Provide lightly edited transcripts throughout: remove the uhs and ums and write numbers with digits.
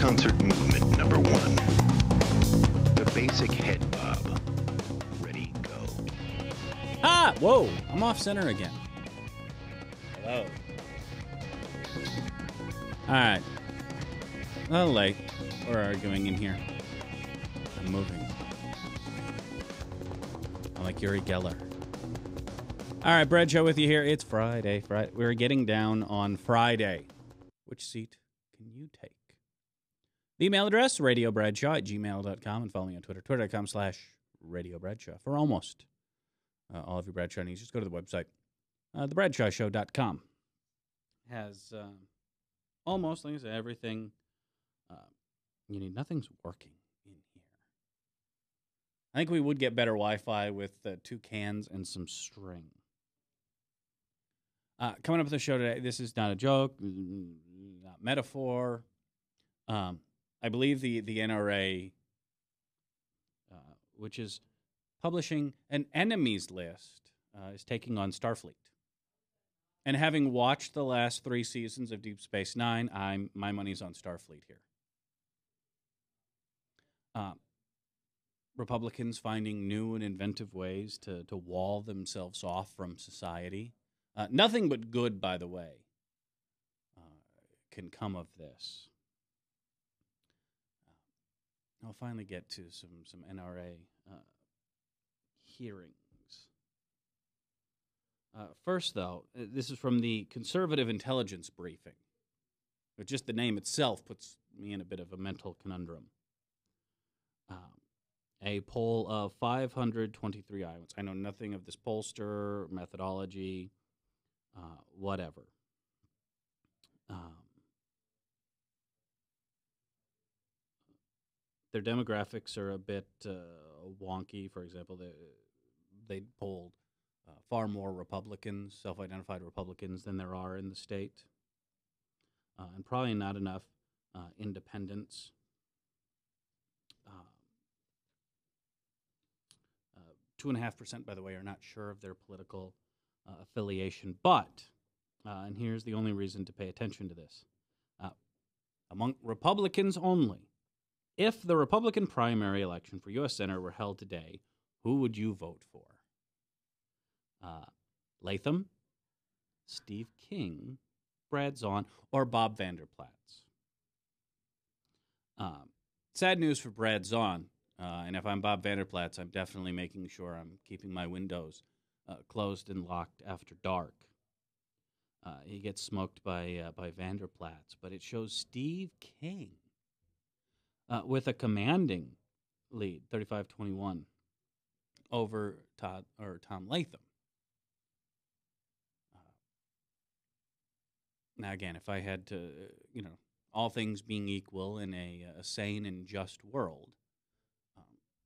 concert movement number 1. The basic head bob. Ready, go. Ah! Whoa! I'm off center again. Hello. Alright. A little late. We're arguing in here. I'm moving. I'm like Uri Geller. Alright, Bradshaw with you here. It's Friday. We're getting down on Friday. Which seat can you take? The email address, radiobradshaw@gmail.com, and follow me on Twitter, twitter.com/radiobradshaw. For almost all of your Bradshaw needs, just go to the website. TheBradshawShow.com has almost, like I said, everything you need. Nothing's working in here. I think we would get better Wi-Fi with 2 cans and some string. Coming up with the show today, this is not a joke, not metaphor. I believe the NRA, which is publishing an enemies list, is taking on Starfleet. And having watched the last 3 seasons of Deep Space Nine, my money's on Starfleet here. Republicans finding new and inventive ways to wall themselves off from society. Nothing but good, by the way, can come of this. I'll finally get to some NRA hearings. First, though, this is from the Conservative Intelligence Briefing. But just the name itself puts me in a bit of a mental conundrum. A poll of 523 Iowans. I know nothing of this pollster, methodology, whatever. Their demographics are a bit wonky. For example, they polled far more Republicans, self-identified Republicans, than there are in the state. And probably not enough independents. 2.5%, by the way, are not sure of their political affiliation. But, and here's the only reason to pay attention to this, among Republicans only, if the Republican primary election for U.S. Senator were held today, who would you vote for? Latham, Steve King, Brad Zahn, or Bob Vanderplatz? Sad news for Brad Zahn. And if I'm Bob Vanderplatz, I'm definitely making sure I'm keeping my windows closed and locked after dark. He gets smoked by Vanderplatz, but it shows Steve King with a commanding lead, 35-21, over Tom Latham. Now, again, if I had to, all things being equal in a sane and just world,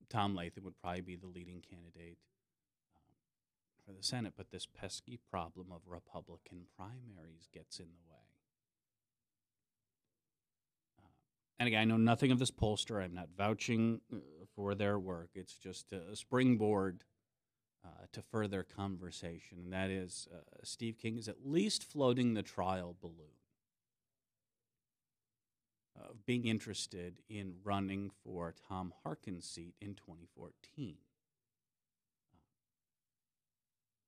Tom Latham would probably be the leading candidate for the Senate, but this pesky problem of Republican primaries gets in the way. And again, I know nothing of this pollster. I'm not vouching for their work. It's just a springboard to further conversation, and that is Steve King is at least floating the trial balloon of being interested in running for Tom Harkin's seat in 2014.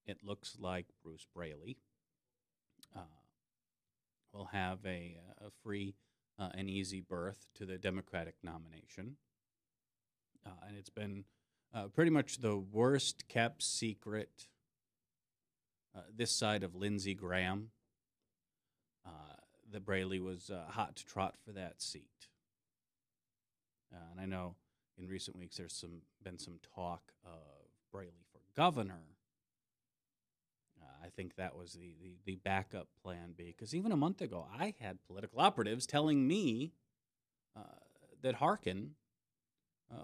It looks like Bruce Braley will have a free and easy berth to the Democratic nomination. And it's been pretty much the worst kept secret this side of Lindsey Graham that Braley was hot to trot for that seat. And I know in recent weeks there's been some talk of Braley for governor. I think that was the backup plan B, because even a month ago I had political operatives telling me that Harkin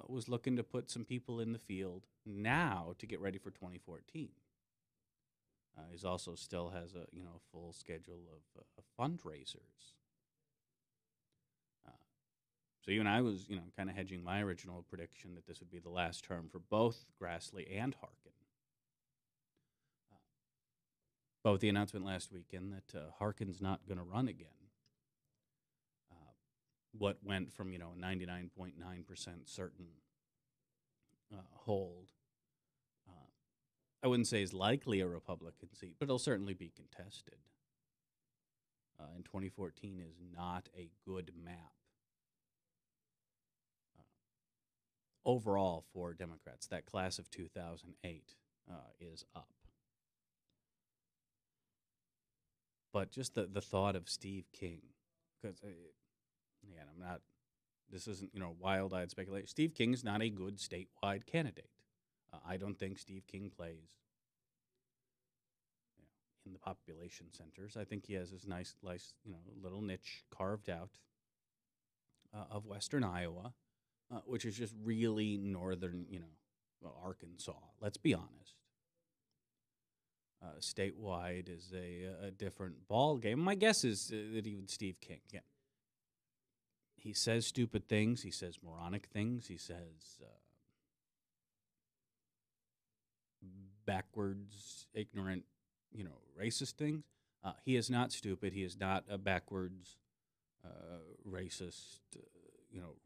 was looking to put some people in the field now to get ready for 2014. He also still has a full schedule of fundraisers. So even I was kind of hedging my original prediction that this would be the last term for both Grassley and Harkin. But with the announcement last weekend that Harkin's not going to run again, what went from 99.9% certain hold. I wouldn't say is likely a Republican seat, but it'll certainly be contested. In 2014 is not a good map overall for Democrats. That class of 2008 is up. But just the thought of Steve King, because, again, this isn't, wild-eyed speculation. Steve King's not a good statewide candidate. I don't think Steve King plays in the population centers. I think he has his nice little niche carved out of western Iowa, which is just really northern, Arkansas. Let's be honest. Statewide is a different ball game. My guess is that even Steve King, again, he says stupid things. He says moronic things. He says backwards, ignorant, racist things. He is not stupid. He is not a backwards, racist,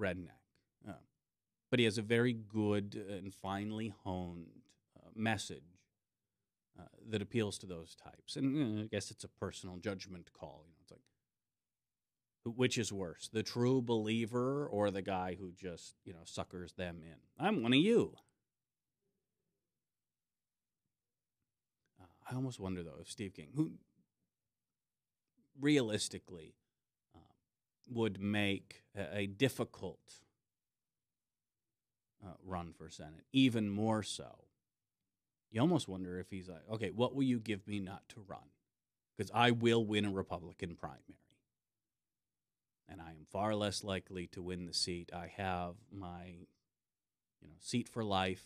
redneck. But he has a very good and finely honed message that appeals to those types. And I guess it's a personal judgment call. It's like, which is worse, the true believer or the guy who just, suckers them in? I'm one of you. I almost wonder, though, if Steve King, who realistically would make a difficult run for Senate, even more so, you almost wonder if he's like, okay, what will you give me not to run? Because I will win a Republican primary. And I am far less likely to win the seat. I have my, seat for life.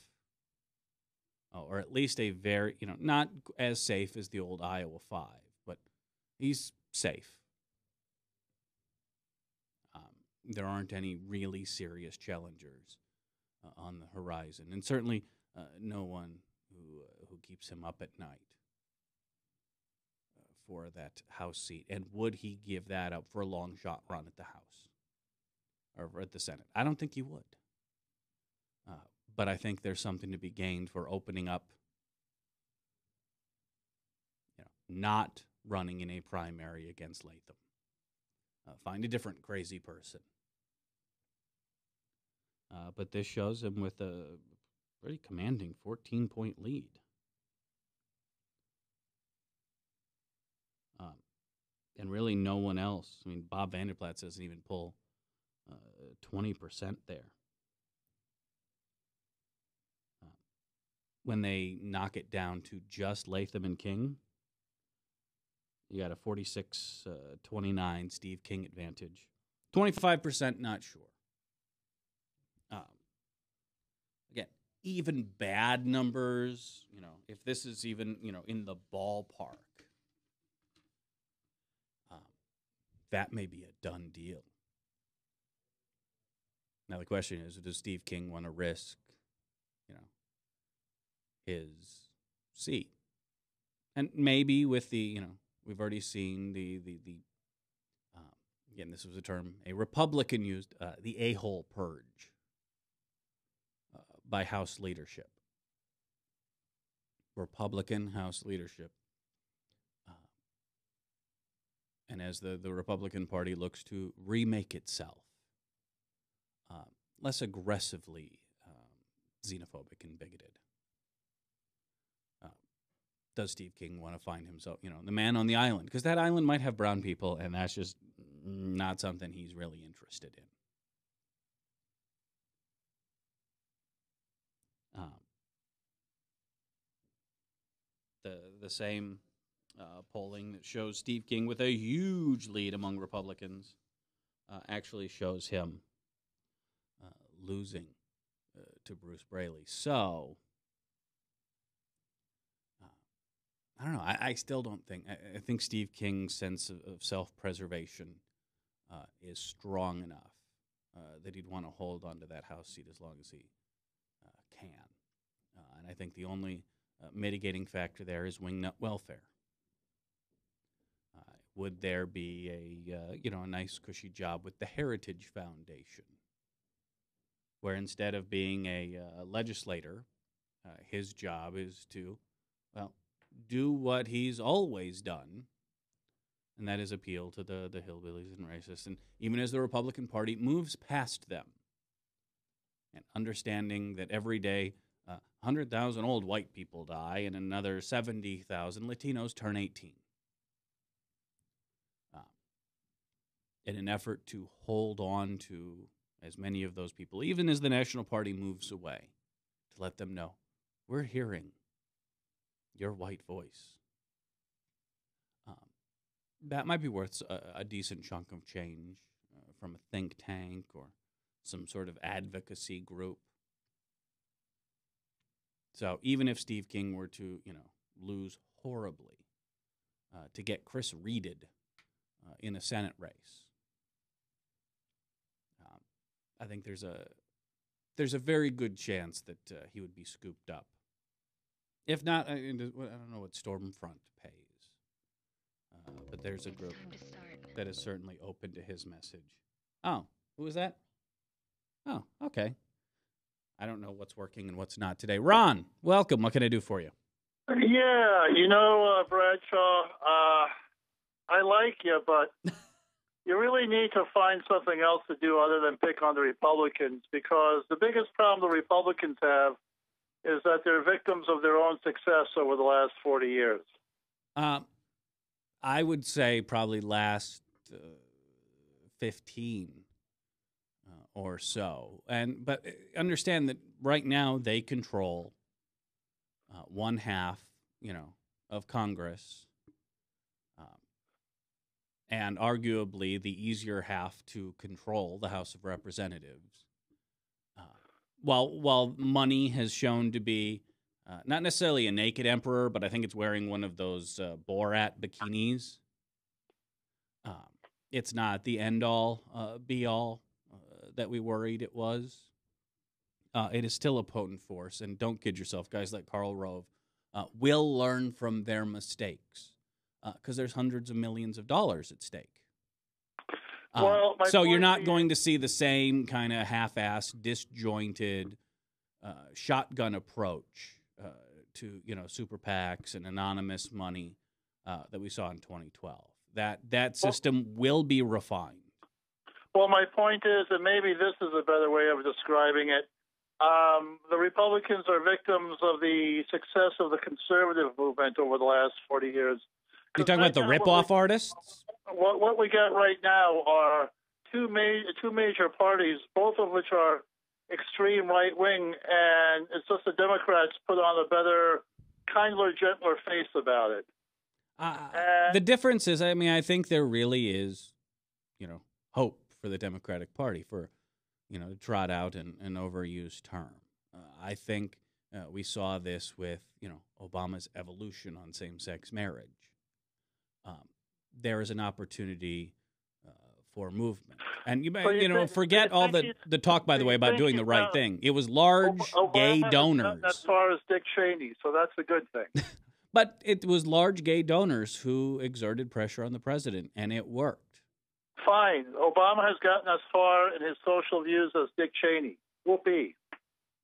Or at least a very, not as safe as the old Iowa 5, but he's safe. There aren't any really serious challengers on the horizon, and certainly no one who keeps him up at night for that House seat. And would he give that up for a long shot run at the House or at the Senate? I don't think he would. But I think there's something to be gained for opening up, not running in a primary against Latham. Find a different crazy person. But this shows him with a pretty commanding 14-point lead. And really no one else. I mean, Bob Vanderplaats doesn't even pull 20% there. When they knock it down to just Latham and King, you got a 46-29 Steve King advantage. 25% not sure. Again, even bad numbers, if this is even, in the ballpark, that may be a done deal. Now the question is, does Steve King want to risk, his seat? And maybe with the, we've already seen the again, this was a term a Republican used, the a-hole purge by House leadership. Republican House leadership. And as the Republican Party looks to remake itself less aggressively xenophobic and bigoted. Does Steve King want to find himself, the man on the island? Because that island might have brown people, and that's just not something he's really interested in. The same polling that shows Steve King with a huge lead among Republicans actually shows him losing to Bruce Braley. So I don't know. I still don't think. I think Steve King's sense of self-preservation is strong enough that he'd want to hold on to that House seat as long as he can. And I think the only mitigating factor there is wingnut welfare. Would there be a nice cushy job with the Heritage Foundation, where instead of being a legislator, his job is to, well, do what he's always done, and that is appeal to the hillbillies and racists. And even as the Republican Party moves past them, and understanding that every day 100,000 old white people die and another 70,000 Latinos turn 18. In an effort to hold on to as many of those people, even as the National Party moves away, to let them know, we're hearing your white voice. That might be worth a decent chunk of change from a think tank or some sort of advocacy group. So even if Steve King were to, lose horribly, to get Chris Reeded in a Senate race, I think there's a very good chance that he would be scooped up. If not, I don't know what Stormfront pays, but there's a group that is certainly open to his message. Oh, who is that? Oh, okay. I don't know what's working and what's not today. Ron, welcome. What can I do for you? Yeah, Bradshaw, I like you, but you really need to find something else to do other than pick on the Republicans, because the biggest problem the Republicans have is that they're victims of their own success over the last 40 years. I would say probably last 15 or so. But understand that right now they control one half, of Congress, and arguably the easier half to control, the House of Representatives. While money has shown to be not necessarily a naked emperor, but I think it's wearing one of those Borat bikinis. It's not the end-all, be-all that we worried it was. It is still a potent force, and don't kid yourself. Guys like Karl Rove will learn from their mistakes because there's hundreds of millions of dollars at stake. So you're not going to see the same kind of half-assed, disjointed, shotgun approach to super PACs and anonymous money that we saw in 2012. That system will be refined. Well, my point is, and maybe this is a better way of describing it, the Republicans are victims of the success of the conservative movement over the last 40 years. You're talking about the rip-off artists? What we got right now are two major parties, both of which are extreme right-wing, and it's just the Democrats put on a better, kindler, gentler face about it. The difference is, I think there really is, hope for the Democratic Party for, to trot out an overused term. I think we saw this with, Obama's evolution on same-sex marriage. There is an opportunity for movement. And forget all the talk, by the way, about doing the right thing. It was large gay donors. As far as Dick Cheney, so that's a good thing. But it was large gay donors who exerted pressure on the president, and it worked. Fine. Obama has gotten as far in his social views as Dick Cheney. Whoopee.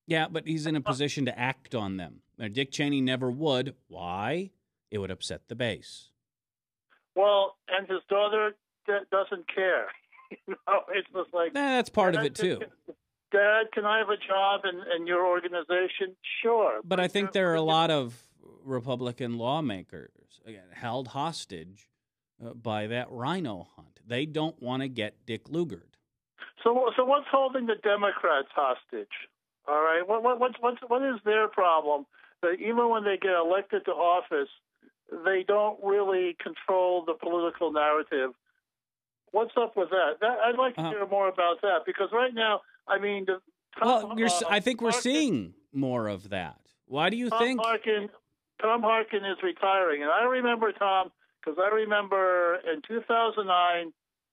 Yeah, but he's in a position to act on them. Now, Dick Cheney never would. Why? It would upset the base. Well, and his daughter doesn't care. It's just like... That's part of it, too. Dad, can I have a job in your organization? Sure. But I think there are a lot of Republican lawmakers, again, held hostage by that rhino hunt. They don't want to get Dick Lugared. So what's holding the Democrats hostage? All right, what is their problem? That even when they get elected to office, they don't really control the political narrative. What's up with that? I'd like to hear more about that, because right now, I think we're seeing more of that. Why do you think? Tom Harkin is retiring, and I remember Tom because I remember in 2009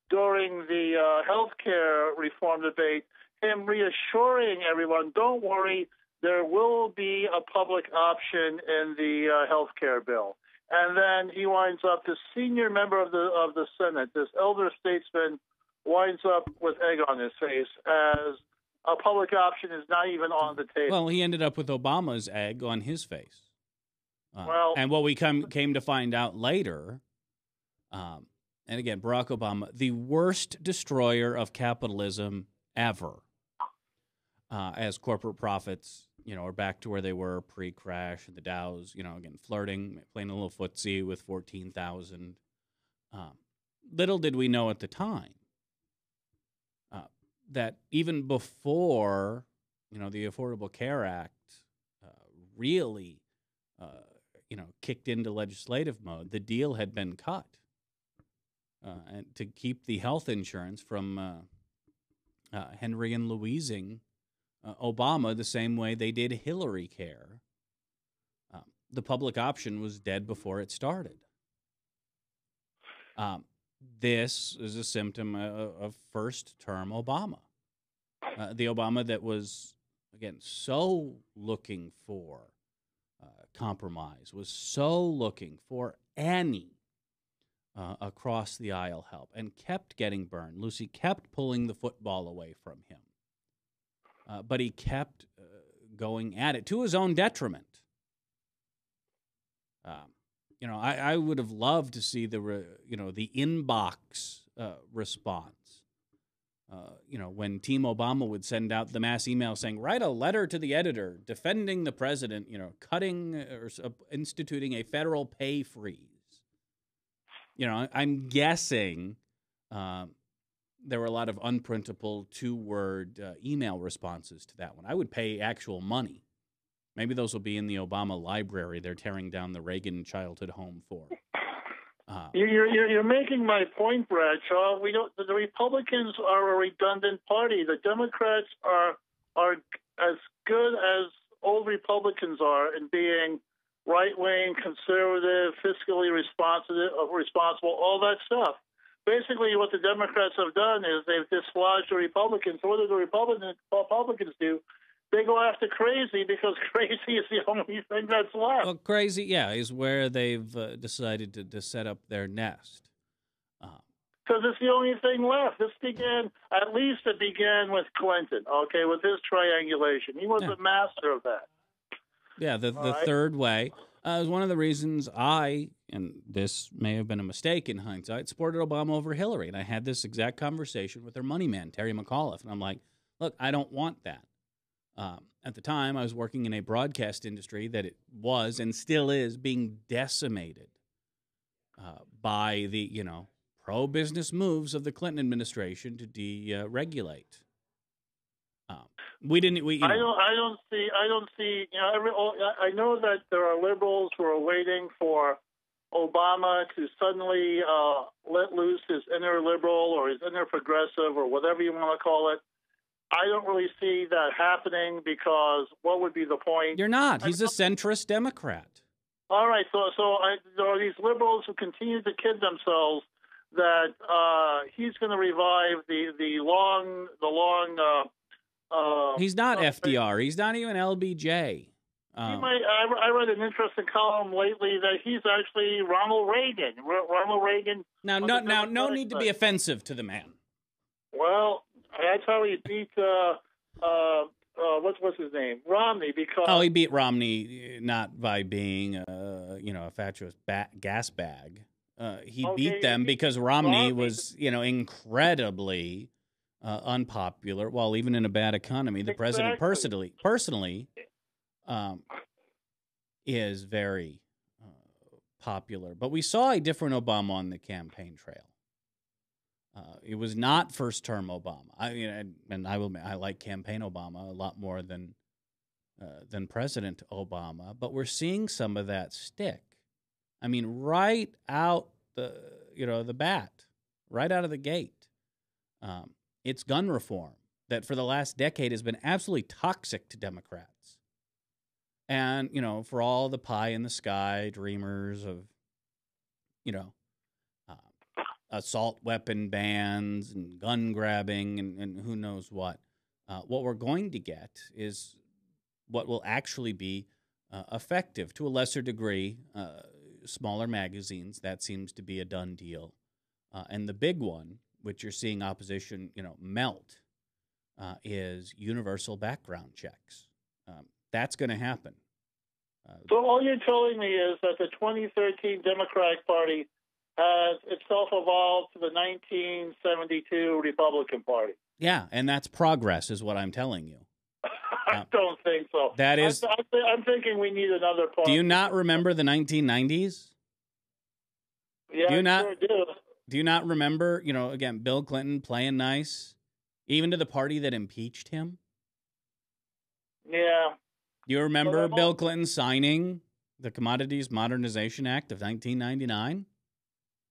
during the health care reform debate, him reassuring everyone, don't worry, there will be a public option in the health care bill. and then he winds up, this senior member of the Senate, this elder statesman, winds up with egg on his face as a public option is not even on the table. Well, he ended up with Obama's egg on his face. And what we came to find out later, and again, Barack Obama, the worst destroyer of capitalism ever, as corporate profits, are back to where they were pre-crash, and the Dow's, again, flirting, playing a little footsie with 14,000. Little did we know at the time that even before, the Affordable Care Act really, kicked into legislative mode, the deal had been cut and to keep the health insurance from Henry and Louising Obama the same way they did Hillary Care. The public option was dead before it started. This is a symptom of first-term Obama. The Obama that was, again, so looking for compromise, was so looking for any across the aisle help, and kept getting burned. Lucy kept pulling the football away from him. But he kept going at it to his own detriment. I would have loved to see the inbox response. When Team Obama would send out the mass email saying, write a letter to the editor defending the president, cutting or instituting a federal pay freeze. I'm guessing there were a lot of unprintable two-word email responses to that one. I would pay actual money. Maybe those will be in the Obama library they're tearing down the Reagan childhood home for. You're making my point, Bradshaw. The Republicans are a redundant party. The Democrats are as good as old Republicans are in being right-wing, conservative, fiscally responsible, all that stuff. Basically, what the Democrats have done is they've dislodged the Republicans. So what do the Republicans do? They go after crazy because crazy is the only thing that's left. Well, crazy, is where they've decided to set up their nest. Because it's the only thing left. At least it began with Clinton, with his triangulation. He was a master of that. Yeah, the third way is one of the reasons and this may have been a mistake in hindsight, supported Obama over Hillary. And I had this exact conversation with their money man, Terry McAuliffe. And I'm like, look, I don't want that. At the time, I was working in a broadcast industry that it was and still is being decimated by the, pro-business moves of the Clinton administration to deregulate. I don't see. I know that there are liberals who are waiting for Obama to suddenly let loose his inner liberal or his inner progressive or whatever you want to call it. I don't really see that happening because what would be the point? You're not. He's a centrist Democrat. All right. So there are these liberals who continue to kid themselves that he's going to revive the long. He's not FDR. He's not even LBJ. I read an interesting column lately that he's actually Ronald Reagan. Ronald Reagan. Now, no need to be offensive to the man. Well, that's how he beat what's his name, Romney. Because he beat Romney not by being a fatuous gas bag. He beat them because Romney was incredibly unpopular. Well, even in a bad economy, the president personally is very popular. But we saw a different Obama on the campaign trail. It was not first-term Obama. I like campaign Obama a lot more than President Obama. But we're seeing some of that stick. I mean, right out the bat, right out of the gate. It's gun reform that for the last decade has been absolutely toxic to Democrats. And, for all the pie in the sky dreamers of, assault weapon bans and gun grabbing and who knows what we're going to get is what will actually be effective to a lesser degree, smaller magazines. That seems to be a done deal. And the big one, which you're seeing opposition, melt, is universal background checks. That's going to happen. So all you're telling me is that the 2013 Democratic Party has itself evolved to the 1972 Republican Party. Yeah, and that's progress, is what I'm telling you. I don't think so. That is. I'm thinking we need another party. Do you not remember the 1990s? Yeah, I sure do. Do you not remember, again, Bill Clinton playing nice, even to the party that impeached him? Yeah. Do you remember Bill Clinton signing the Commodities Modernization Act of 1999?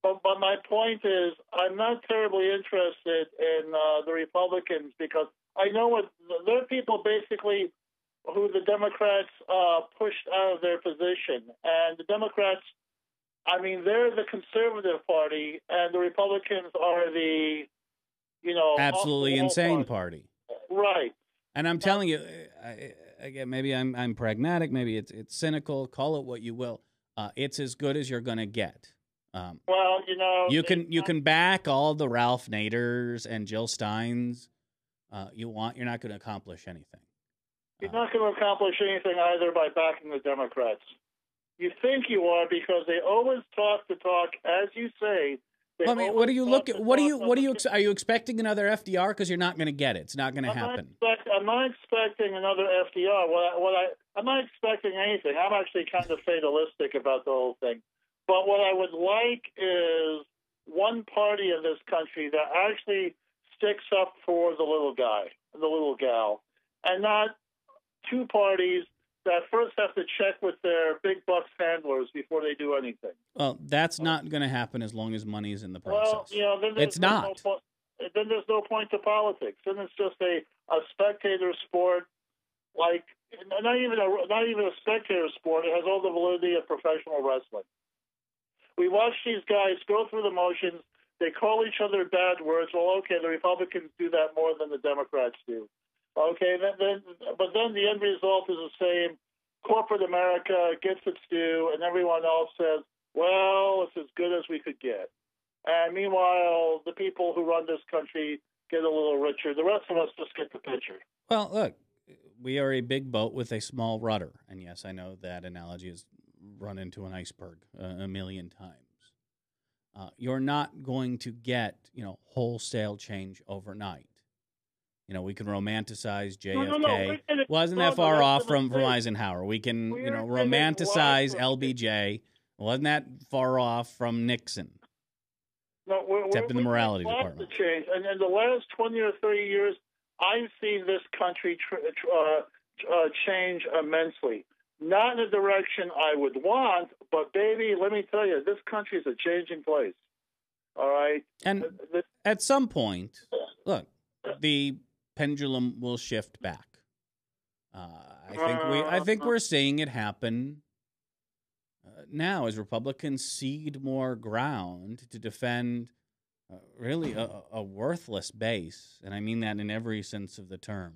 But my point is, I'm not terribly interested in the Republicans because I know what there are people basically who the Democrats pushed out of their position, and the Democrats, I mean, they're the conservative party, and the Republicans are the, absolutely insane party. Right. And I'm telling you, again, maybe I'm pragmatic, maybe it's cynical. Call it what you will. It's as good as you're going to get. Well, you can back all the Ralph Naders and Jill Steins you want. You're not going to accomplish anything. You're not going to accomplish anything either by backing the Democrats. You think you are because they always talk the talk, as you say. I mean, what do you look at? Are you expecting another FDR? Because you're not going to get it. It's not going to happen. I'm not expecting another FDR. I'm not expecting anything. I'm actually kind of fatalistic about the whole thing. But what I would like is one party in this country that actually sticks up for the little guy, the little gal, and not two parties that first have to check with their big bucks handlers before they do anything. Well, that's not going to happen as long as money is in the process. Well, then it's not. Then there's no point to politics. Then it's just a spectator sport, like not even a spectator sport. It has all the validity of professional wrestling. We watch these guys go through the motions. They call each other bad words. Well, okay, the Republicans do that more than the Democrats do. Okay, but then the end result is the same. Corporate America gets its due, and everyone else says, well, it's as good as we could get. And meanwhile, the people who run this country get a little richer. The rest of us just get the picture. Well, look, we are a big boat with a small rudder. And yes, I know that analogy is run into an iceberg a million times. You're not going to get, wholesale change overnight. We can romanticize JFK. Wasn't that far off from Eisenhower? We can, romanticize LBJ. Wasn't that far off from Nixon? No, except in the morality department. Change. And in the last 20 or 30 years, I've seen this country change immensely. Not in the direction I would want, but baby, let me tell you, this country is a changing place. All right? And at some point, look, the pendulum will shift back. I think we're seeing it happen now as Republicans cede more ground to defend really a worthless base, and I mean that in every sense of the term.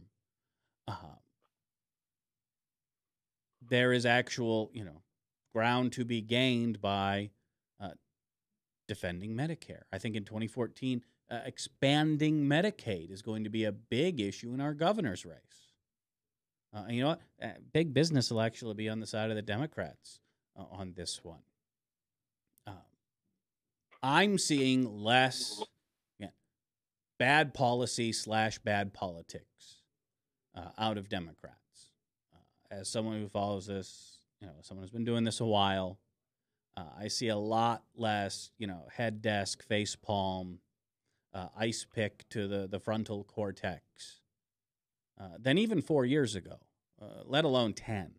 There is actual, ground to be gained by defending Medicare. I think in 2014, expanding Medicaid is going to be a big issue in our governor's race. And you know what? Big business will actually be on the side of the Democrats on this one. I'm seeing less bad policy / bad politics out of Democrats. As someone who follows this, someone who's been doing this a while, I see a lot less, head desk, face palm, ice pick to the frontal cortex than even 4 years ago, let alone 10.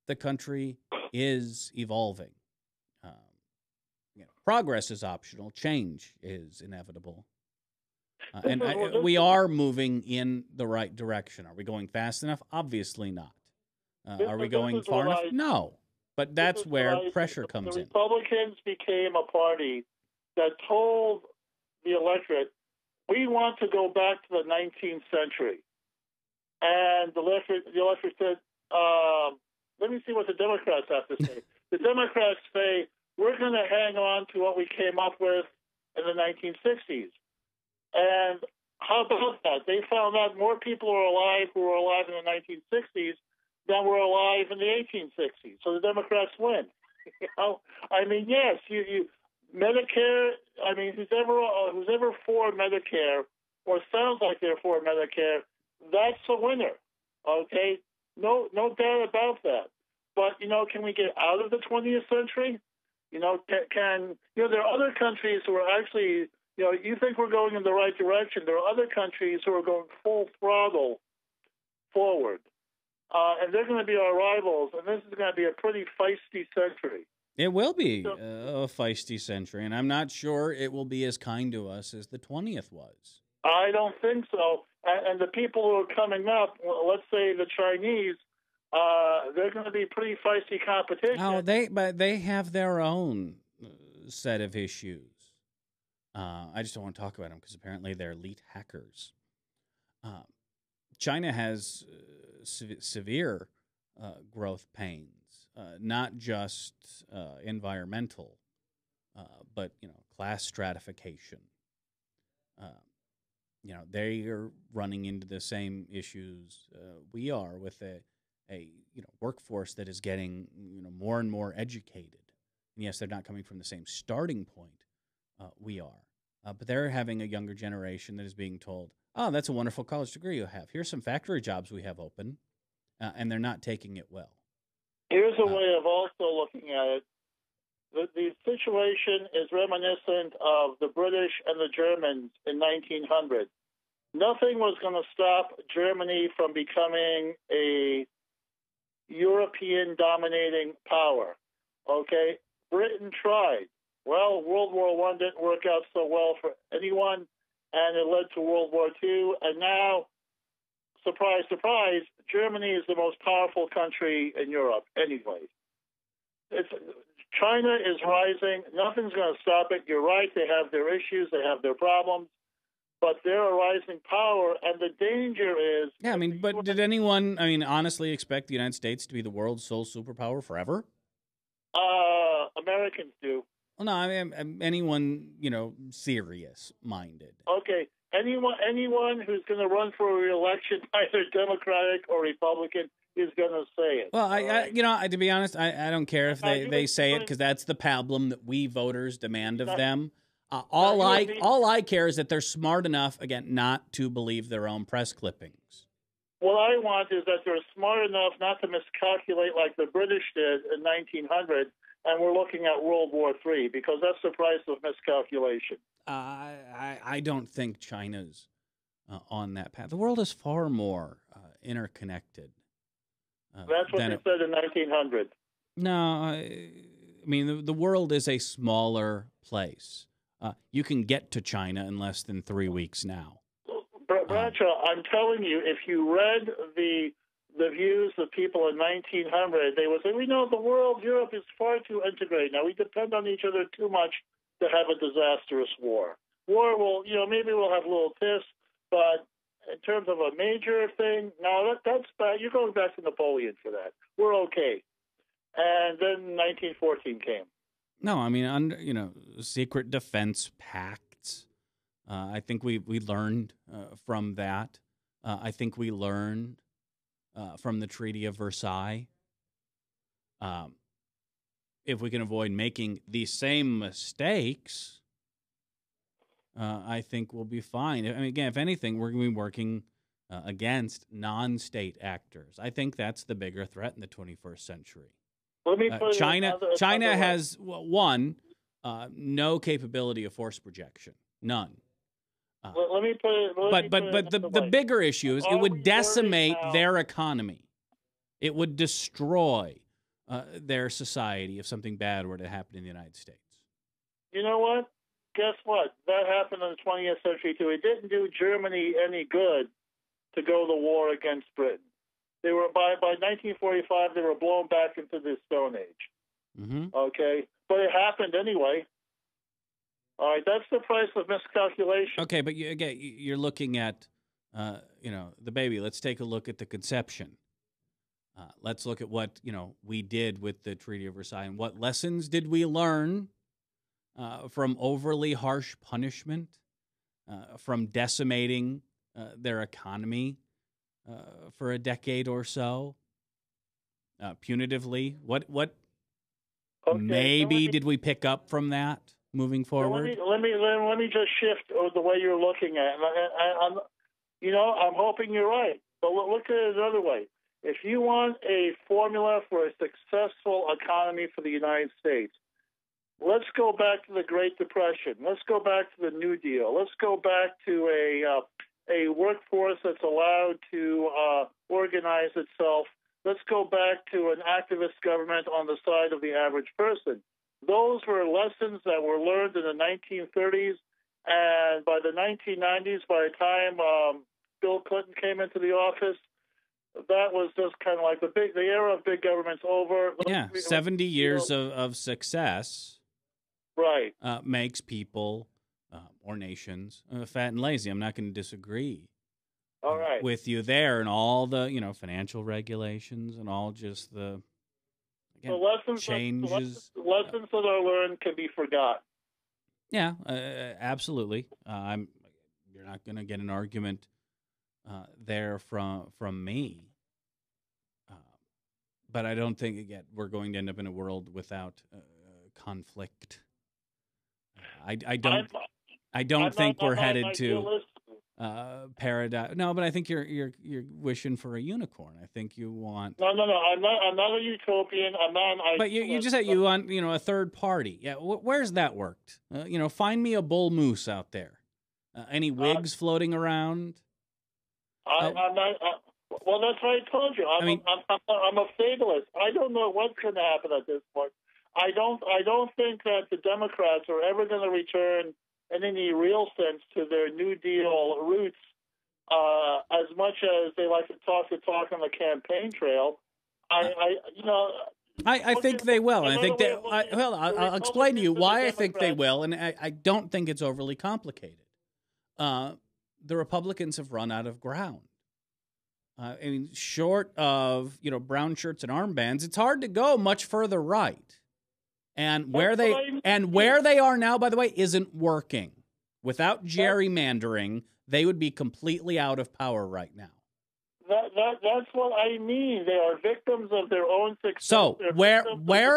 The country is evolving. Progress is optional. Change is inevitable. And we are moving in the right direction. Are we going fast enough? Obviously not. Are we going far enough? No. But that's where pressure comes in. The Republicans became a party that told the electorate, we want to go back to the 19th century. And the electorate said, let me see what the Democrats have to say. The Democrats say we're going to hang on to what we came up with in the 1960s. And how about that? They found out more people are alive who were alive in the 1960s than were alive in the 1860s. So the Democrats win. You know, I mean, yes, you Medicare. I mean, who's ever for Medicare or sounds like they're for Medicare, that's a winner. Okay, no doubt about that. But you know, can we get out of the 20th century? You know, there are other countries who are actually, you know, you think we're going in the right direction. There are other countries who are going full throttle forward. And they're going to be our rivals, and this is going to be a pretty feisty century. It will be a feisty century, and I'm not sure it will be as kind to us as the 20th was. I don't think so. And the people who are coming up, let's say the Chinese, they're going to be pretty feisty competition. Oh, but they have their own set of issues. I just don't want to talk about them because apparently they're elite hackers. China has severe growth pains, not just environmental, but class stratification. They are running into the same issues we are with a workforce that is getting more and more educated. And yes, they're not coming from the same starting point we are, but they're having a younger generation that is being told, "Oh, that's a wonderful college degree you have. Here's some factory jobs we have open," and they're not taking it well. Here's a way of also looking at it. The situation is reminiscent of the British and the Germans in 1900. Nothing was going to stop Germany from becoming a European dominating power. Okay? Britain tried. Well, World War I didn't work out so well for anyone, and it led to World War II. And now, surprise, surprise, Germany is the most powerful country in Europe anyway. China is rising. Nothing's going to stop it. You're right. They have their issues. They have their problems. But they're a rising power, and the danger is... Yeah, but did anyone, honestly expect the United States to be the world's sole superpower forever? Americans do. Well, no, anyone, serious-minded. Okay. Anyone who's going to run for a re-election, either Democratic or Republican, is going to say it. Well, to be honest, I don't care if they say it because that's the pablum that we voters demand of them. All I care is that they're smart enough, again, not to believe their own press clippings. What I want is that they're smart enough not to miscalculate like the British did in 1900, and we're looking at World War III, because that's the price of miscalculation. I don't think China's on that path. The world is far more interconnected. That's what they said in 1900. No, the world is a smaller place. You can get to China in less than 3 weeks now. Bradshaw, I'm telling you, if you read the views of people in 1900, they would say, we know the world, Europe is far too integrated. Now, we depend on each other too much to have a disastrous war. War will, maybe we'll have little tiffs, but in terms of a major thing, no, that's bad. You're going back to Napoleon for that. We're okay. And then 1914 came. No, under secret defense pacts. I think we learned from that. I think we learned from the Treaty of Versailles. If we can avoid making the same mistakes, I think we'll be fine. Again, if anything, we're going to be working against non-state actors. I think that's the bigger threat in the 21st century. Let me put China has no capability of force projection, none. Let me put it. But the bigger issue is it would decimate their economy. It would destroy their society if something bad were to happen in the United States. You know what? Guess what? That happened in the 20th century too. It didn't do Germany any good to go to war against Britain. They were by 1945. They were blown back into the Stone Age. Mm-hmm. Okay, but it happened anyway. All right, that's the price of miscalculation. Okay, but you're looking at, the baby. Let's take a look at the conception. Let's look at what we did with the Treaty of Versailles, and what lessons did we learn from overly harsh punishment, from decimating their economy for a decade or so, punitively. What Okay, maybe did we pick up from that moving forward? Let me just shift the way you're looking at it. I'm hoping you're right. But look at it another way. If you want a formula for a successful economy for the United States, let's go back to the Great Depression. Let's go back to the New Deal. Let's go back to a workforce that's allowed to organize itself. Let's go back to an activist government on the side of the average person. Those were lessons that were learned in the 1930s, and by the 1990s, by the time Bill Clinton came into the office, that was just kind of like the era of big government's over. Yeah, 70 years of success, right, makes people or nations fat and lazy. I'm not going to disagree. All right. With you there, and all the financial regulations and all just the changes. Lessons that are learned can be forgotten. Yeah, absolutely. You're not going to get an argument there from me. But I don't think we're going to end up in a world without conflict. I don't think we're headed to paradise. No, but I think you're wishing for a unicorn. I think you want. No. I'm not a utopian. I'm not. But you just said you want a third party. Yeah, where's that worked? Find me a bull moose out there. Any wigs floating around? I'm not. Well, that's what I told you. I'm a fatalist. I don't know what's going to happen at this point. I don't think that the Democrats are ever going to return in any real sense to their New Deal roots, as much as they like to talk on the campaign trail. I think they will. I think I'll explain to you why I think they will, and I don't think it's overly complicated. The Republicans have run out of ground. Short of brown shirts and armbands, it's hard to go much further right. And where they are now, by the way, isn't working. Without gerrymandering, they would be completely out of power right now. That's what I mean. They are victims of their own success. So where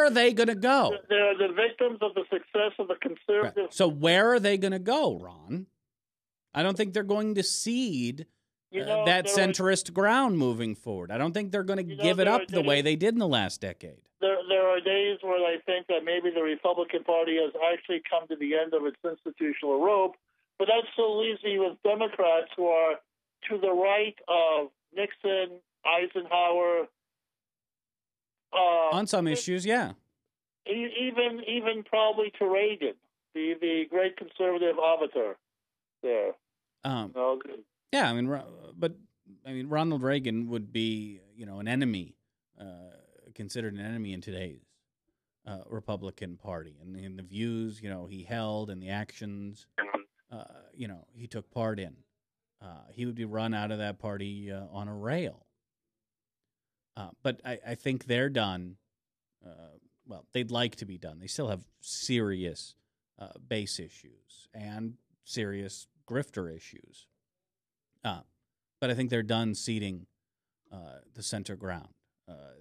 are they going to go? They're the victims of the success of the conservative. Right. So where are they going to go, Ron? I don't think they're going to cede that centrist ground moving forward. I don't think they're going to give it up the way they did in the last decade. There are days where I think that maybe the Republican Party has actually come to the end of its institutional rope, but that still leaves me with Democrats who are to the right of Nixon, Eisenhower. On some issues, yeah. Even probably to Reagan, the great conservative avatar there. Yeah, Ronald Reagan would be, an enemy, considered an enemy in today's Republican Party, and in the views, he held and the actions, he took part in. He would be run out of that party on a rail. But I think they're done. They'd like to be done. They still have serious base issues and serious grifter issues. But I think they're done ceding the center ground.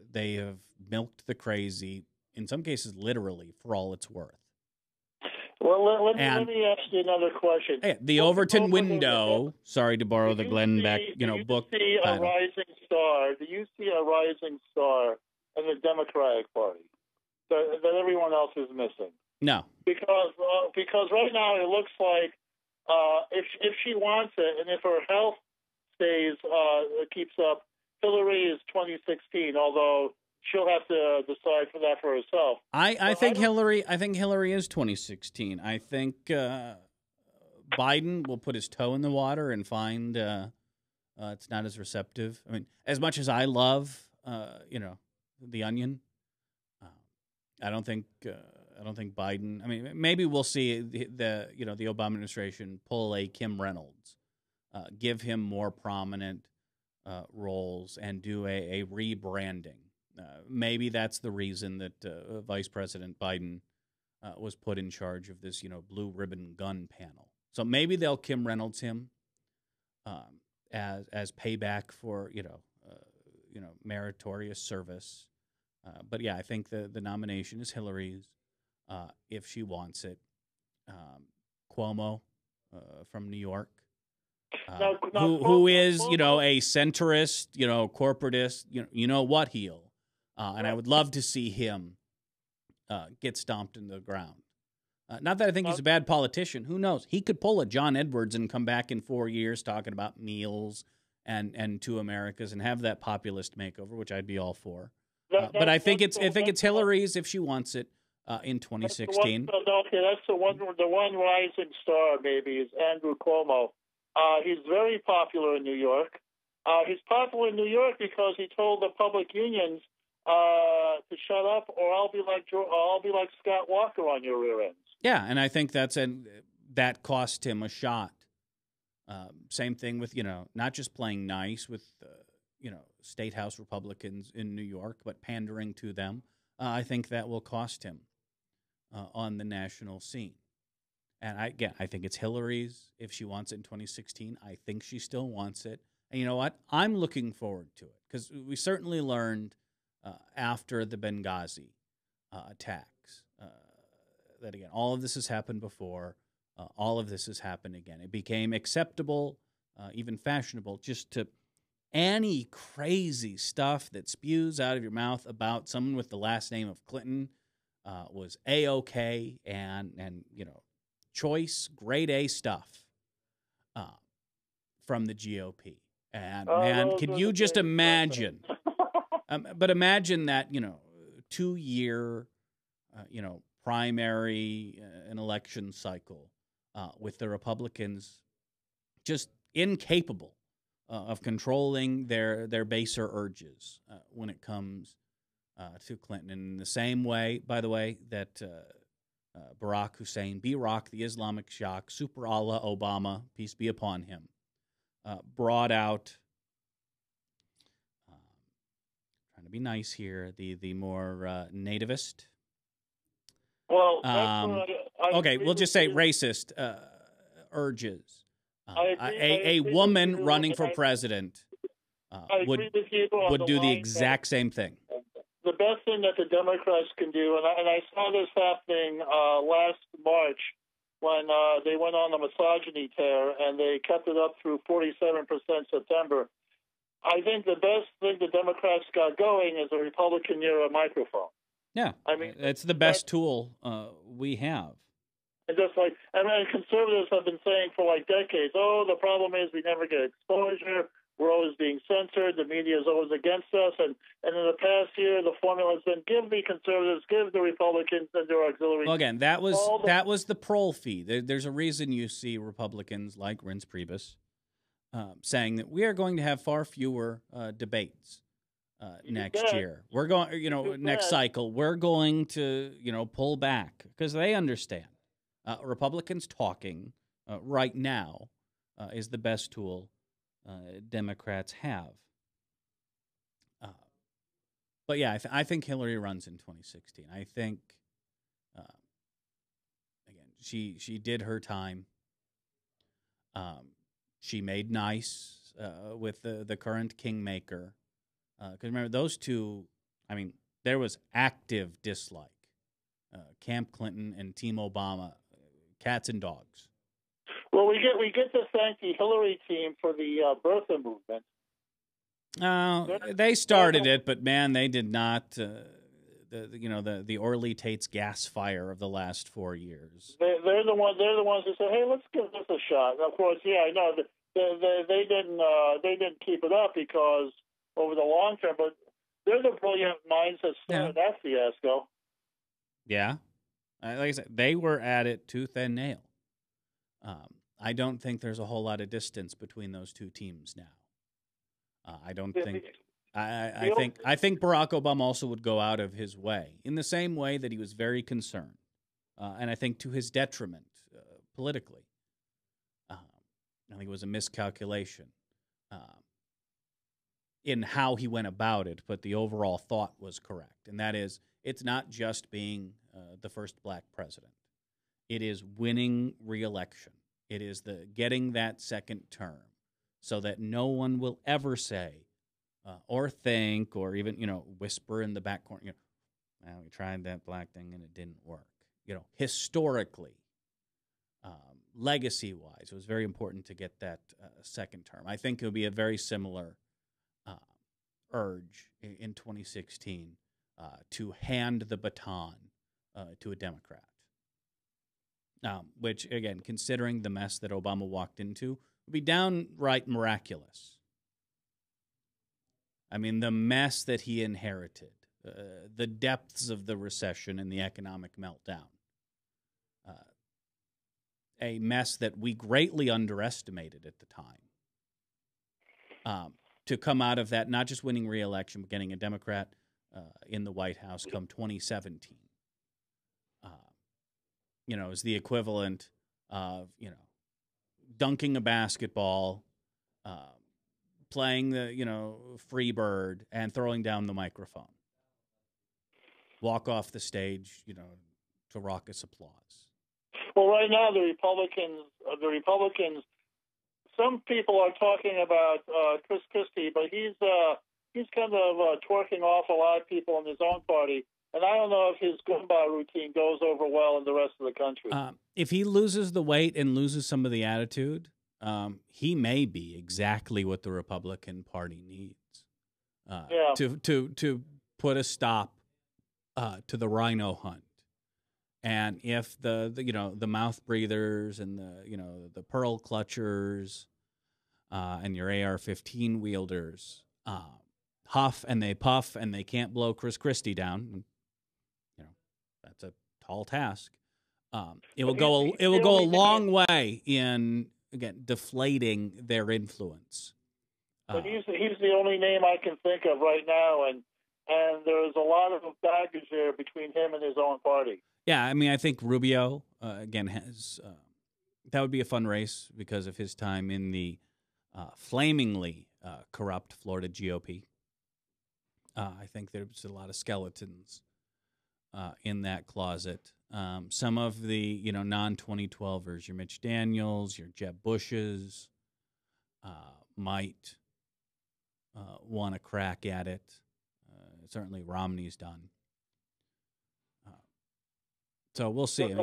They have milked the crazy, in some cases literally, for all it's worth. Well, let me ask you another question. Hey, the Overton window, sorry to borrow the Glenn Beck, book Do you see a rising star? Do you see a rising star in the Democratic Party that everyone else is missing? No. Because right now it looks like if she wants it, and if her health keeps up, Hillary is 2016. Although she'll have to decide for that for herself. I think Hillary is 2016. I think Biden will put his toe in the water and find it's not as receptive. I mean, as much as I love The Onion, I don't think Biden. I mean, maybe we'll see the Obama administration pull a Kim Reynolds, give him more prominent roles and do a rebranding. Maybe that's the reason that Vice President Biden was put in charge of this, blue ribbon gun panel. So maybe they'll Kim Reynolds him as payback for meritorious service. But yeah, I think the nomination is Hillary's if she wants it. Cuomo from New York, who is a centrist, corporatist, you know what heel, and I would love to see him get stomped into the ground. Not that I think he's a bad politician. Who knows? He could pull a John Edwards and come back in 4 years talking about meals and two Americas and have that populist makeover, which I'd be all for. But I think it's Hillary's if she wants it in 2016. That's the one rising star maybe is Andrew Cuomo. He's very popular in New York. He's popular in New York because he told the public unions to shut up, or I'll be like Scott Walker on your rear ends. Yeah, and I think that cost him a shot. Same thing with not just playing nice with state house Republicans in New York, but pandering to them. I think that will cost him on the national scene. And I think it's Hillary's if she wants it in 2016. I think she still wants it. And you know what? I'm looking forward to it because we certainly learned after the Benghazi attacks that, again, all of this has happened before. All of this has happened again. It became acceptable, even fashionable, just to any crazy stuff that spews out of your mouth about someone with the last name of Clinton was A-OK and choice, grade A stuff from the GOP. And, man, can you just imagine? But imagine that, 2-year, primary and election cycle with the Republicans just incapable of controlling their baser urges when it comes to Clinton. And in the same way, by the way, that Barack Hussein, B-Rock, the Islamic Shock, Super Allah Obama, peace be upon him, brought out, trying to be nice here, the more nativist. Well, okay, we'll just say racist urges. A woman running for president would do the exact same thing. The best thing that the Democrats can do, and I saw this happening last March when they went on the misogyny tear, and they kept it up through 47% September. I think the best thing the Democrats got going is a Republican-era microphone. Yeah, I mean, it's the best tool we have. And just like, conservatives have been saying for like decades, the problem is we never get exposure. We're always being censored. The media is always against us. And in the past year, the formula has been give the conservatives, give the Republicans and their auxiliaries. Well, again, that was the Prohl fee. There's a reason you see Republicans like Reince Priebus saying that we are going to have far fewer debates next year. We're going, next cycle, we're going to, pull back because they understand. Republicans talking right now is the best tool Democrats have. But yeah, I think Hillary runs in 2016. I think, again, she did her time. She made nice with the current kingmaker. Because remember, those two, there was active dislike. Camp Clinton and Team Obama, cats and dogs. Well, we get to thank the Hillary team for the birther movement. They started it, but man, they did not. The Orly Tate's gas fire of the last 4 years. They're the ones who said, "Hey, let's give this a shot." And of course, yeah, I know that they didn't keep it up because over the long term, but they're the brilliant minds that started that fiasco. Yeah, like I said, they were at it tooth and nail. I don't think there's a whole lot of distance between those two teams now. I don't think. I think Barack Obama also would go out of his way in the same way that he was very concerned, and I think to his detriment politically. I think it was a miscalculation. in how he went about it, but the overall thought was correct. And that is, it's not just being the first black president. It is winning re-election. It is the getting that second term so that no one will ever say or think or even, whisper in the back corner, well, we tried that black thing and it didn't work. Historically, legacy-wise, it was very important to get that second term. I think it would be a very similar urge in 2016 to hand the baton to a Democrat. Which, again, considering the mess that Obama walked into, would be downright miraculous. I mean, the mess that he inherited, the depths of the recession and the economic meltdown, a mess that we greatly underestimated at the time. To come out of that, not just winning re-election, but getting a Democrat in the White House come 2017. Is the equivalent of, dunking a basketball, playing the, free bird, and throwing down the microphone. Walk off the stage, to raucous applause. Well, right now the Republicans. Some people are talking about Chris Christie, but he's kind of twerking off a lot of people in his own party. And I don't know if his Goomba routine goes over well in the rest of the country. If he loses the weight and loses some of the attitude, he may be exactly what the Republican Party needs to put a stop to the rhino hunt. And if the mouth breathers and the pearl clutchers and your AR-15 wielders huff and they puff and they can't blow Chris Christie down, that's a tall task. It will go a long way in, again, deflating their influence. But he's the only name I can think of right now, and there's a lot of baggage there between him and his own party. Yeah, I mean, I think Rubio, again, has that would be a fun race because of his time in the flamingly corrupt Florida GOP. I think there's a lot of skeletons in that closet. Some of the, non-2012ers, your Mitch Daniels, your Jeb Bushes, might want to crack at it. Certainly Romney's done. So we'll see.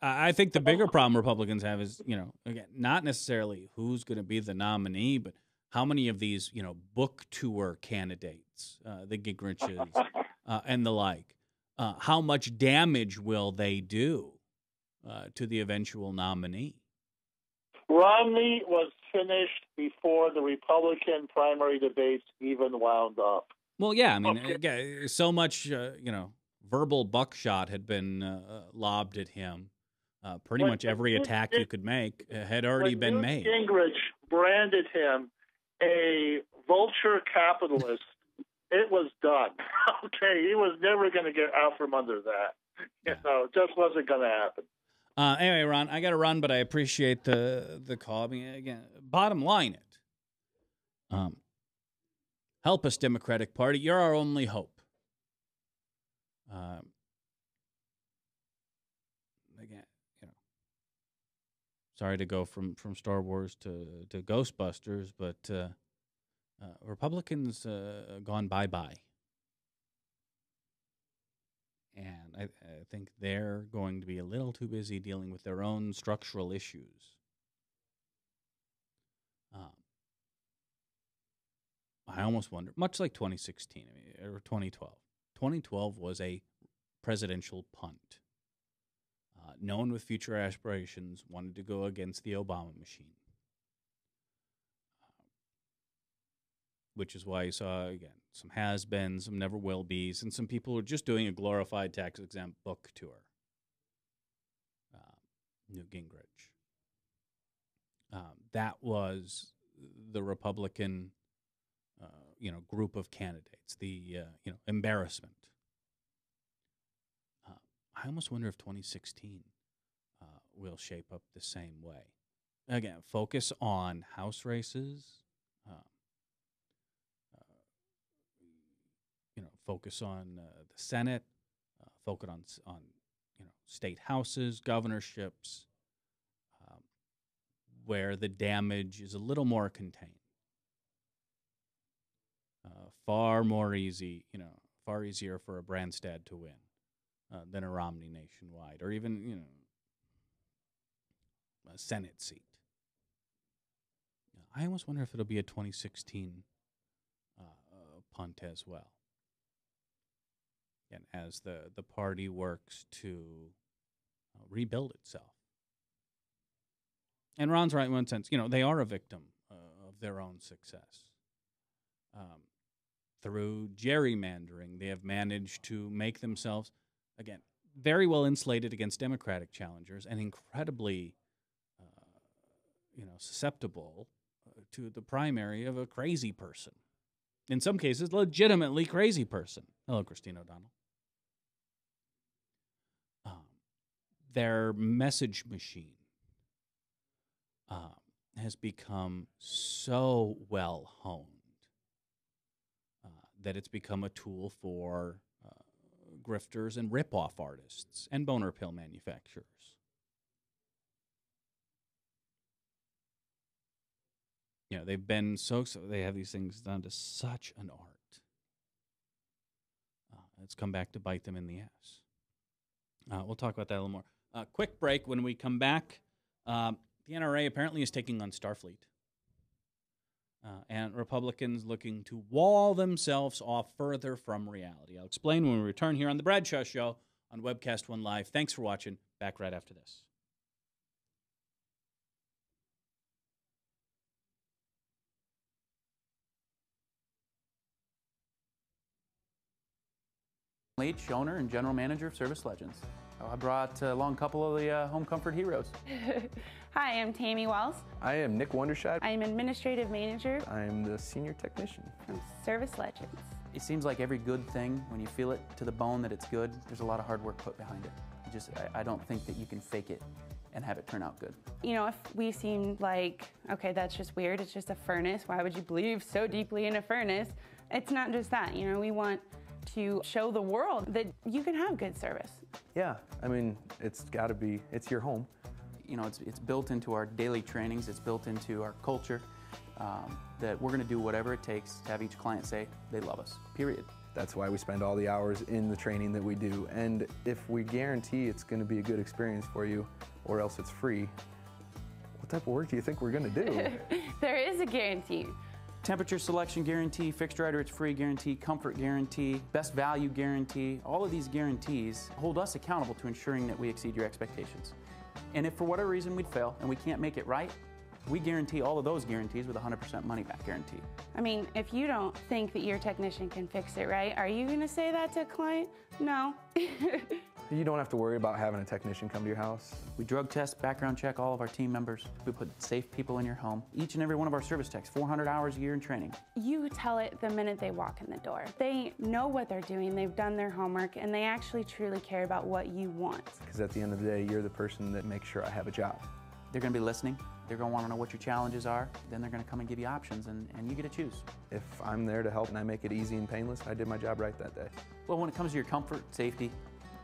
I think the bigger problem Republicans have is, again, not necessarily who's going to be the nominee, but how many of these, book tour candidates, the Gingriches and the like, how much damage will they do to the eventual nominee? Romney was finished before the Republican primary debates even wound up. Well, yeah, I mean, so much, verbal buckshot had been lobbed at him. Pretty much every attack you could make had already been made. Gingrich branded him a vulture capitalist. It was done. Okay, he was never going to get out from under that. It just wasn't going to happen. Anyway, Ron, I got to run, but I appreciate the call. I mean, again, bottom line help us, Democratic Party. You're our only hope. Again, sorry to go from Star Wars to Ghostbusters, but Republicans gone bye-bye. And I think they're going to be a little too busy dealing with their own structural issues. I almost wonder, much like 2016 or 2012. 2012 was a presidential punt. No one with future aspirations wanted to go against the Obama machine. Which is why you saw, again, some has-beens, some never-will-be's, and some people who are just doing a glorified tax-exempt book tour. Newt Gingrich. That was the Republican, group of candidates, the, embarrassment. I almost wonder if 2016 will shape up the same way. Again, focus on House races, focus on the Senate, focus on state houses, governorships, where the damage is a little more contained. Far easier for a Branstad to win than a Romney nationwide, or even a Senate seat. I almost wonder if it'll be a 2016 punt as well. And as the party works to rebuild itself. And Ron's right in one sense. They are a victim of their own success. Through gerrymandering, they have managed to make themselves, again, very well insulated against Democratic challengers and incredibly, susceptible to the primary of a crazy person. In some cases, legitimately crazy person. Hello, Christine O'Donnell. Their message machine has become so well honed that it's become a tool for grifters and rip-off artists and boner pill manufacturers. They've been so they have these things done to such an art. It's come back to bite them in the ass. We'll talk about that a little more. Quick break. When we come back, the NRA apparently is taking on Starfleet. And Republicans looking to wall themselves off further from reality. I'll explain when we return here on The Bradshaw Show on Webcast One Live. Thanks for watching. Back right after this. Leach, owner and general manager of Service Legends. I brought along a couple of the home comfort heroes. Hi, I'm Tammy Wells. I am Nick Wondershide. I'm administrative manager I'm the senior technician. from Service Legends. It seems like every good thing, when you feel it to the bone that it's good, there's a lot of hard work put behind it. I don't think that you can fake it and have it turn out good. If we seem like, okay, that's just weird, it's just a furnace, why would you believe so deeply in a furnace? It's not just that, we want to show the world that you can have good service. Yeah, it's got to be, it's your home. It's built into our daily trainings, it's built into our culture, that we're going to do whatever it takes to have each client say they love us, period. That's why we spend all the hours in the training that we do. And if we guarantee it's going to be a good experience for you, or else it's free, what type of work do you think we're going to do? There is a guarantee. Temperature selection guarantee, fixed rider it's free guarantee, comfort guarantee, best value guarantee. All of these guarantees hold us accountable to ensuring that we exceed your expectations. And if for whatever reason we'd fail and we can't make it right, we guarantee all of those guarantees with a 100% money back guarantee. If you don't think that your technician can fix it right, are you going to say that to a client? No. You don't have to worry about having a technician come to your house. We drug test, background check all of our team members. We put safe people in your home. Each and every one of our service techs, 400 hours a year in training. You tell it the minute they walk in the door. They know what they're doing, they've done their homework, and they actually truly care about what you want. Because at the end of the day, you're the person that makes sure I have a job. They're going to be listening. They're going to want to know what your challenges are. Then they're going to come and give you options, and you get to choose. If I'm there to help and I make it easy and painless, I did my job right that day. Well, when it comes to your comfort, safety,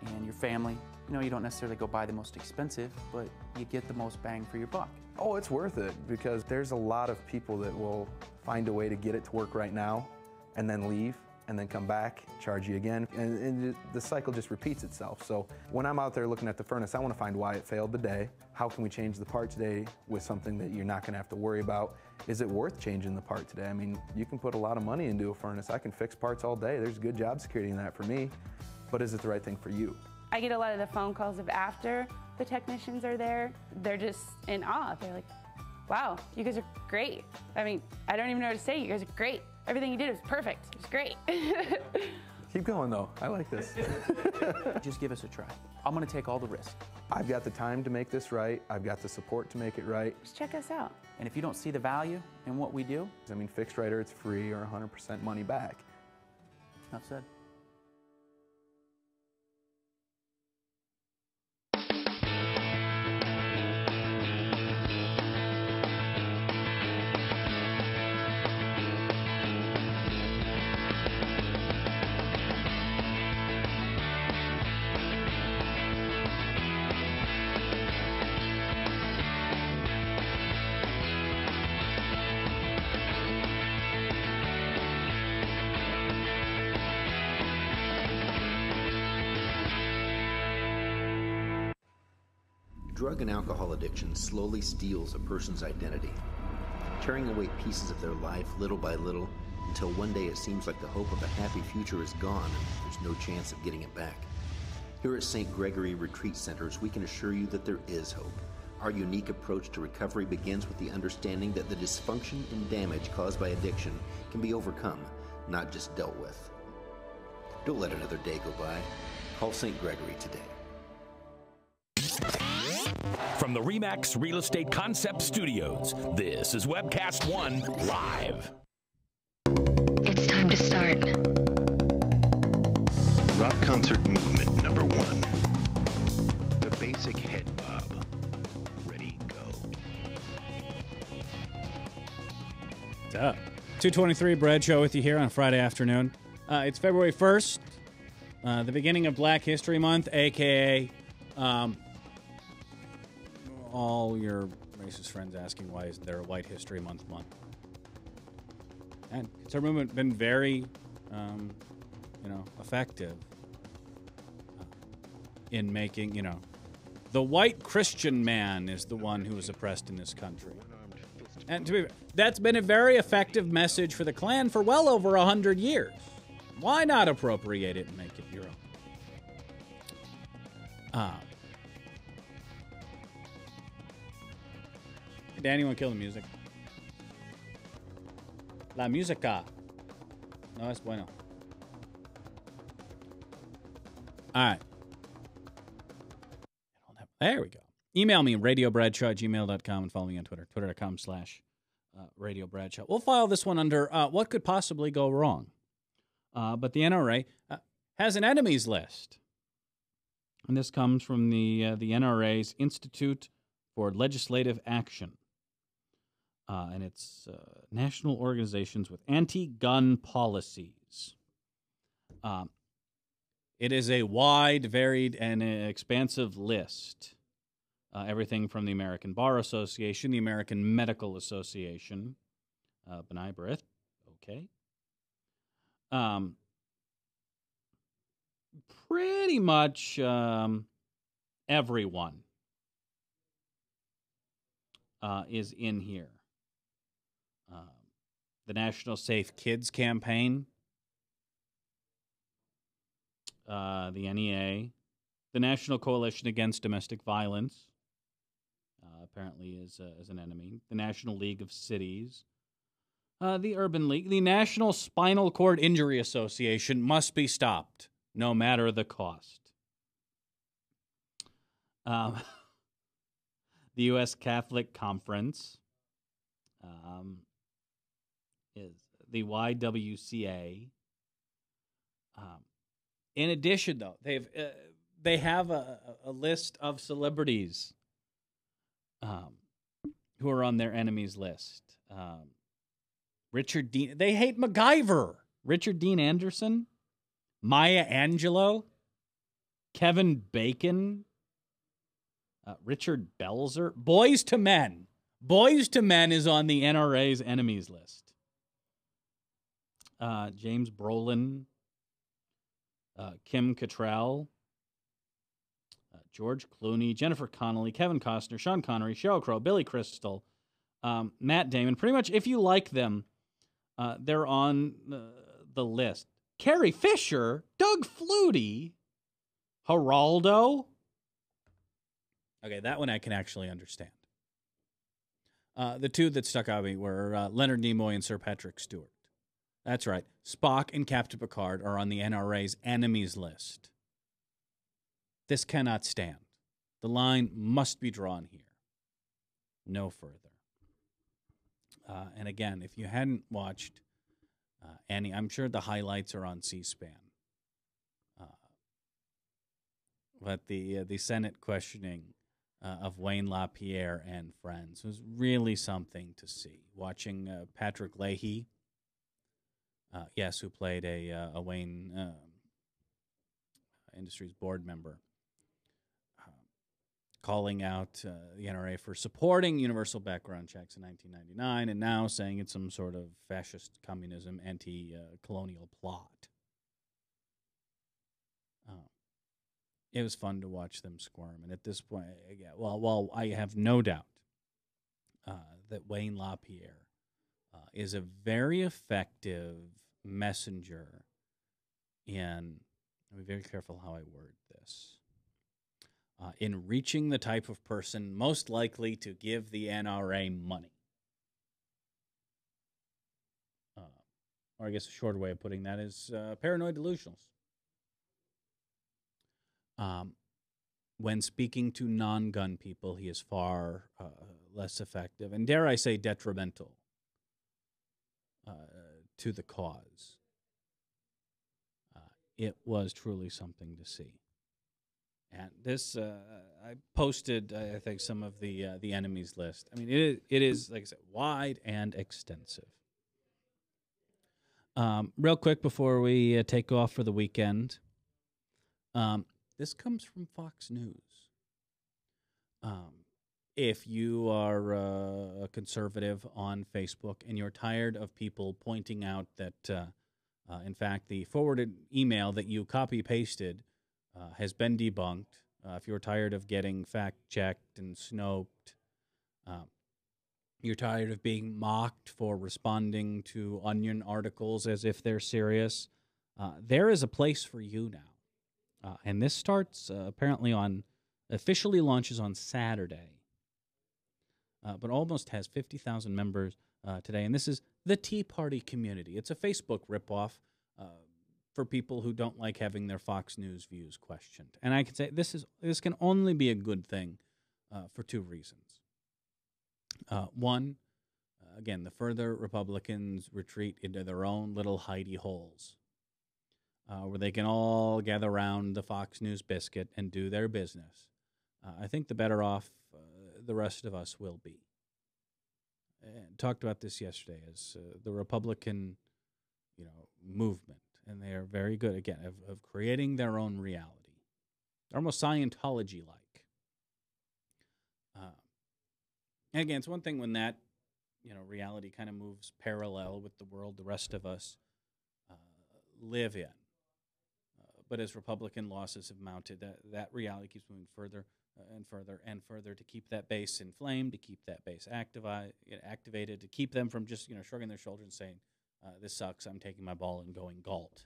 and your family, you don't necessarily go buy the most expensive, but you get the most bang for your buck. Oh, it's worth it, because there's a lot of people that will find a way to get it to work right now and then leave and then come back, charge you again, and the cycle just repeats itself. So when I'm out there looking at the furnace, I want to find why it failed today. How can we change the part today with something that you're not going to have to worry about? Is it worth changing the part today? You can put a lot of money into a furnace. I can fix parts all day. There's good job security in that for me. But is it the right thing for you? I get a lot of the phone calls of after the technicians are there. They're just in awe. They're like, wow, you guys are great. I don't even know what to say. You guys are great. Everything you did was perfect. It was great. Keep going, though. I like this. Just give us a try. I'm going to take all the risk. I've got the time to make this right. I've got the support to make it right. Just check us out. And if you don't see the value in what we do, fixed rider, it's free or 100% money back. Enough said. Drug and alcohol addiction slowly steals a person's identity, tearing away pieces of their life little by little until one day it seems like the hope of a happy future is gone and there's no chance of getting it back. Here at St. Gregory Retreat Centers, we can assure you that there is hope. Our unique approach to recovery begins with the understanding that the dysfunction and damage caused by addiction can be overcome, not just dealt with. Don't let another day go by. Call St. Gregory today. From the RE/MAX Real Estate Concept Studios, this is Webcast One Live. It's time to start. Rock concert movement number 1. The basic head bob. Ready, go. What's up? 223 Bradshaw with you here on a Friday afternoon. It's February 1st, the beginning of Black History Month, a.k.a. All your racist friends asking why isn't there a White History Month? And it's our movement been very, effective in making, the white Christian man is the one who is oppressed in this country. And that's been a very effective message for the Klan for well over 100 years. Why not appropriate it and make it your own? Danny, want to kill the music? La música. No es bueno. All right. There we go. Email me, radiobradshaw@gmail.com, and follow me on Twitter, twitter.com/radiobradshaw. We'll file this one under what could possibly go wrong. But the NRA has an enemies list. And this comes from the NRA's Institute for Legislative Action. And it's national organizations with anti-gun policies. It is a wide, varied, and expansive list. Everything from the American Bar Association, the American Medical Association, B'nai B'rith, okay. Pretty much everyone is in here. The National Safe Kids Campaign, the NEA, the National Coalition Against Domestic Violence, apparently is an enemy, the National League of Cities, the Urban League, the National Spinal Cord Injury Association must be stopped, no matter the cost. The U.S. Catholic Conference is the YWCA. In addition, though, they have a list of celebrities who are on their enemies list. Richard Dean. They hate MacGyver. Richard Dean Anderson, Maya Angelou, Kevin Bacon, Richard Belzer. Boys to Men. Boys to Men is on the NRA's enemies list. James Brolin, Kim Cattrall, George Clooney, Jennifer Connelly, Kevin Costner, Sean Connery, Sheryl Crow, Billy Crystal, Matt Damon. Pretty much, if you like them, they're on the list. Carrie Fisher, Doug Flutie, Geraldo. Okay, that one I can actually understand. The two that stuck out at me were Leonard Nimoy and Sir Patrick Stewart. That's right. Spock and Captain Picard are on the NRA's enemies list. This cannot stand. The line must be drawn here. No further. And again, if you hadn't watched any, I'm sure the highlights are on C-SPAN. But the Senate questioning of Wayne LaPierre and friends was really something to see. Watching Patrick Leahy, yes, who played a Wayne Industries board member, calling out the NRA for supporting universal background checks in 1999 and now saying it's some sort of fascist communism anti-colonial plot. it was fun to watch them squirm. And at this point, again, while I have no doubt that Wayne LaPierre is a very effective messenger in, I'll be very careful how I word this, in reaching the type of person most likely to give the NRA money. Or I guess a shorter way of putting that is paranoid delusionals. When speaking to non-gun people, he is far less effective and, dare I say, detrimental to the cause. It was truly something to see. And this, I posted, I think, some of the enemies list. I mean, it is, like I said, wide and extensive. Real quick before we take off for the weekend, this comes from Fox News. If you are a conservative on Facebook and you're tired of people pointing out that, in fact, the forwarded email that you copy-pasted has been debunked, if you're tired of getting fact-checked and snoped, you're tired of being mocked for responding to Onion articles as if they're serious, there is a place for you now. And this starts apparently officially launches on Saturday, but almost has 50,000 members today. And this is the Tea Party Community. It's a Facebook ripoff for people who don't like having their Fox News views questioned. And I can say this can only be a good thing for two reasons. One, again, the further Republicans retreat into their own little hidey holes, where they can all gather around the Fox News biscuit and do their business, I think the better off the rest of us will be. And talked about this yesterday as the Republican, movement, and they are very good again of creating their own reality, almost Scientology-like. And again, it's one thing when that, reality kind of moves parallel with the world the rest of us live in. But as Republican losses have mounted, that reality keeps moving further and further and further to keep that base inflamed, to keep that base activated, to keep them from just, shrugging their shoulders and saying, this sucks, I'm taking my ball and going galt.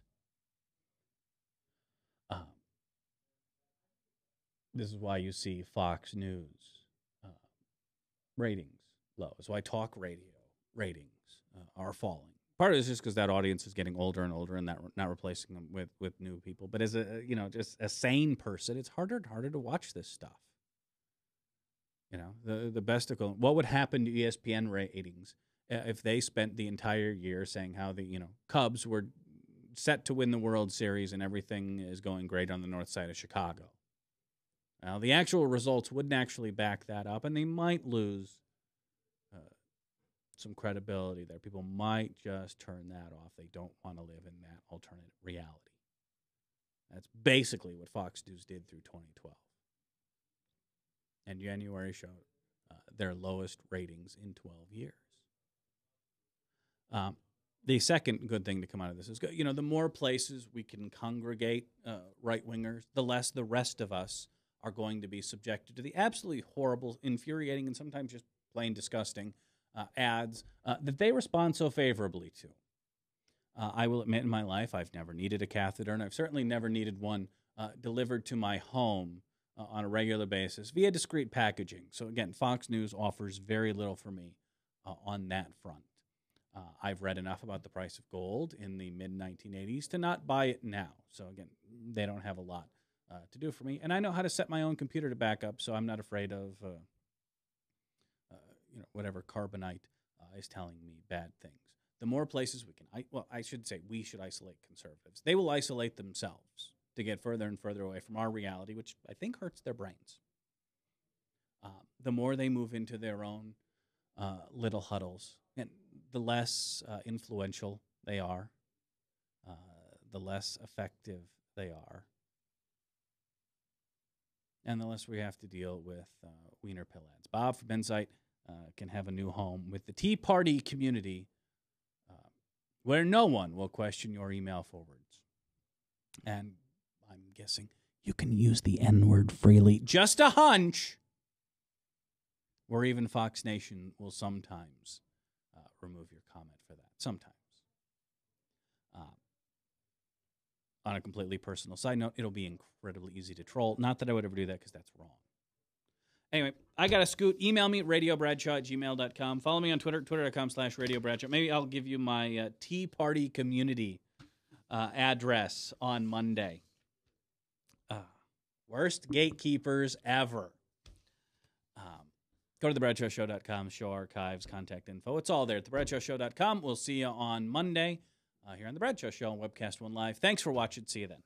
This is why you see Fox News ratings low. It's why talk radio ratings are falling. Part of it is just because that audience is getting older and older, and not replacing them with new people. But as just a sane person, it's harder and harder to watch this stuff. The best of what would happen to ESPN ratings if they spent the entire year saying how the Cubs were set to win the World Series and everything is going great on the north side of Chicago. Now, the actual results wouldn't actually back that up, and they might lose some credibility there. People might just turn that off. They don't want to live in that alternate reality. That's basically what Fox News did through 2012. And January showed their lowest ratings in 12 years. The second good thing to come out of this is, the more places we can congregate right-wingers, the less the rest of us are going to be subjected to the absolutely horrible, infuriating, and sometimes just plain disgusting ads that they respond so favorably to. I will admit in my life I've never needed a catheter, and I've certainly never needed one delivered to my home on a regular basis via discreet packaging. So again, Fox News offers very little for me on that front. I've read enough about the price of gold in the mid-1980s to not buy it now. So again, they don't have a lot to do for me. And I know how to set my own computer to backup, so I'm not afraid of whatever carbonite is telling me bad things. The more places we can, I should say we should isolate conservatives. They will isolate themselves to get further and further away from our reality, which I think hurts their brains. The more they move into their own little huddles, and the less influential they are, the less effective they are, and the less we have to deal with wiener pill ads. Bob from Insight can have a new home with the Tea Party Community, where no one will question your email forwards. And I'm guessing you can use the N-word freely. Just a hunch. Or even Fox Nation will sometimes remove your comment for that. Sometimes. On a completely personal side note, it'll be incredibly easy to troll. Not that I would ever do that because that's wrong. Anyway, I got to scoot. Email me, radiobradshaw@gmail.com. Follow me on Twitter, twitter.com/radiobradshaw. Maybe I'll give you my Tea Party community address on Monday. Worst gatekeepers ever. Go to thebradshawshow.com, show archives, contact info. It's all there at thebradshawshow.com. We'll see you on Monday here on The Bradshaw Show on Webcast One Live. Thanks for watching. See you then.